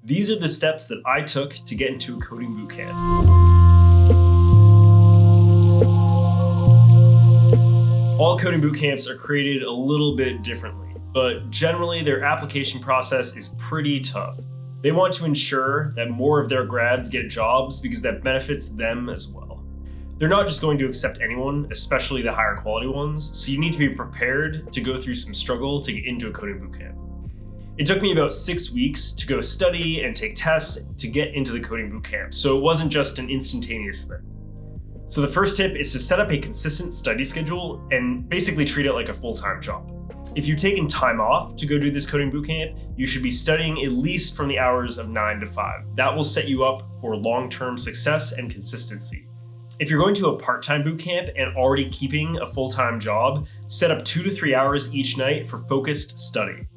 These are the steps that I took to get into a coding bootcamp. All coding bootcamps are created a little bit differently, but generally their application process is pretty tough. They want to ensure that more of their grads get jobs because that benefits them as well. They're not just going to accept anyone, especially the higher quality ones, so you need to be prepared to go through some struggle to get into a coding bootcamp. It took me about 6 weeks to go study and take tests to get into the coding bootcamp, so it wasn't just an instantaneous thing. So the first tip is to set up a consistent study schedule and basically treat it like a full-time job. If you've taken time off to go do this coding bootcamp, you should be studying at least from the hours of 9 to 5. That will set you up for long-term success and consistency. If you're going to a part-time bootcamp and already keeping a full-time job, set up 2 to 3 hours each night for focused study.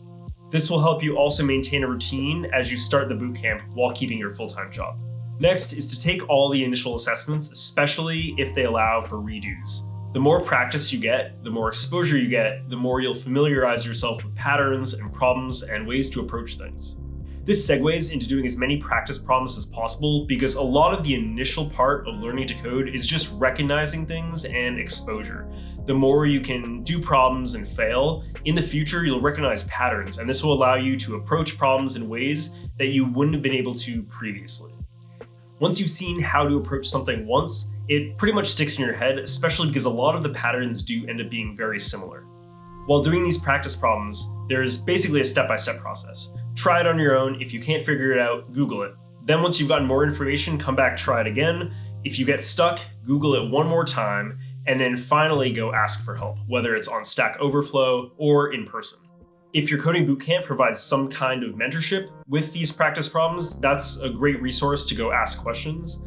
This will help you also maintain a routine as you start the bootcamp while keeping your full-time job. Next is to take all the initial assessments, especially if they allow for redos. The more practice you get, the more exposure you get, the more you'll familiarize yourself with patterns and problems and ways to approach things. This segues into doing as many practice problems as possible because a lot of the initial part of learning to code is just recognizing things and exposure. The more you can do problems and fail, in the future you'll recognize patterns, and this will allow you to approach problems in ways that you wouldn't have been able to previously. Once you've seen how to approach something once, it pretty much sticks in your head, especially because a lot of the patterns do end up being very similar. While doing these practice problems, there's basically a step-by-step process. Try it on your own. If you can't figure it out, Google it. Then once you've gotten more information, come back, try it again. If you get stuck, Google it one more time, and then finally go ask for help, whether it's on Stack Overflow or in person. If your coding bootcamp provides some kind of mentorship with these practice problems, that's a great resource to go ask questions.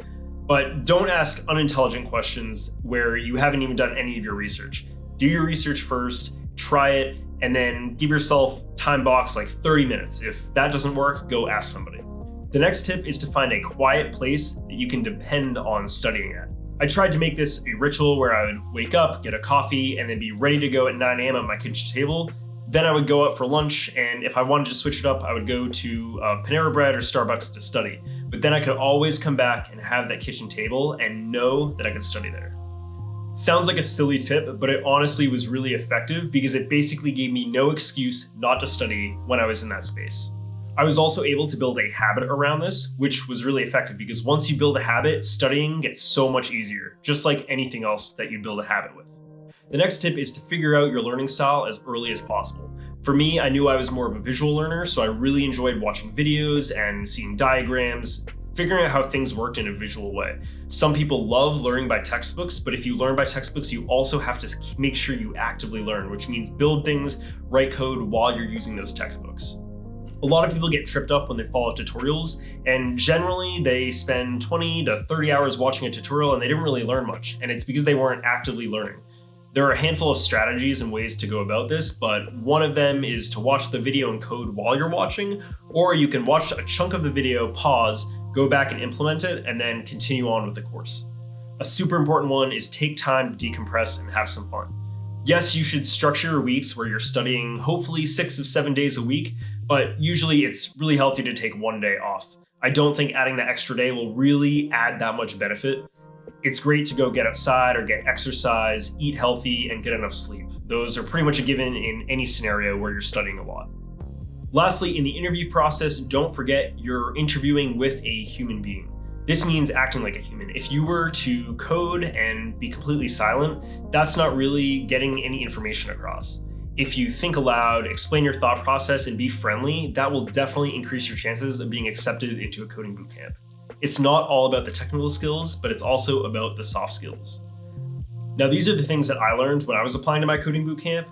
But don't ask unintelligent questions where you haven't even done any of your research. Do your research first, try it, and then give yourself time box like 30 minutes. If that doesn't work, go ask somebody. The next tip is to find a quiet place that you can depend on studying at. I tried to make this a ritual where I would wake up, get a coffee, and then be ready to go at 9 a.m. at my kitchen table. Then I would go out for lunch, and if I wanted to switch it up, I would go to Panera Bread or Starbucks to study. But then I could always come back and have that kitchen table and know that I could study there. Sounds like a silly tip, but it honestly was really effective because it basically gave me no excuse not to study when I was in that space. I was also able to build a habit around this, which was really effective because once you build a habit, studying gets so much easier, just like anything else that you build a habit with. The next tip is to figure out your learning style as early as possible. For me, I knew I was more of a visual learner, so I really enjoyed watching videos and seeing diagrams, figuring out how things worked in a visual way. Some people love learning by textbooks, but if you learn by textbooks, you also have to make sure you actively learn, which means build things, write code while you're using those textbooks. A lot of people get tripped up when they follow tutorials, and generally they spend 20 to 30 hours watching a tutorial and they didn't really learn much, and it's because they weren't actively learning. There are a handful of strategies and ways to go about this, but one of them is to watch the video and code while you're watching, or you can watch a chunk of the video, pause, go back and implement it, and then continue on with the course. A super important one is take time to decompress and have some fun. Yes, you should structure your weeks where you're studying hopefully 6 of 7 days a week, but usually it's really healthy to take one day off. I don't think adding that extra day will really add that much benefit. It's great to go get outside or get exercise, eat healthy, and get enough sleep. Those are pretty much a given in any scenario where you're studying a lot. Lastly, in the interview process, don't forget you're interviewing with a human being. This means acting like a human. If you were to code and be completely silent, that's not really getting any information across. If you think aloud, explain your thought process, and be friendly, that will definitely increase your chances of being accepted into a coding bootcamp. It's not all about the technical skills, but it's also about the soft skills. Now, these are the things that I learned when I was applying to my coding bootcamp.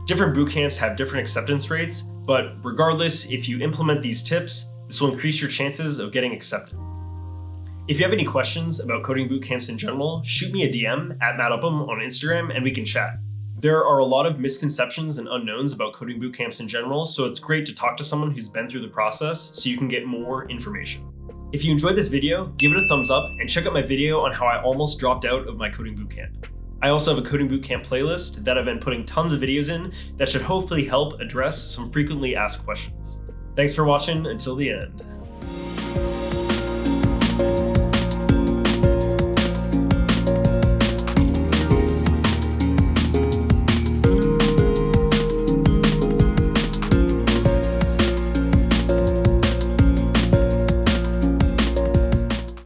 Different bootcamps have different acceptance rates, but regardless, if you implement these tips, this will increase your chances of getting accepted. If you have any questions about coding bootcamps in general, shoot me a DM at MattUpham on Instagram and we can chat. There are a lot of misconceptions and unknowns about coding bootcamps in general, so it's great to talk to someone who's been through the process so you can get more information. If you enjoyed this video, give it a thumbs up and check out my video on how I almost dropped out of my coding bootcamp. I also have a coding bootcamp playlist that I've been putting tons of videos in that should hopefully help address some frequently asked questions. Thanks for watching until the end.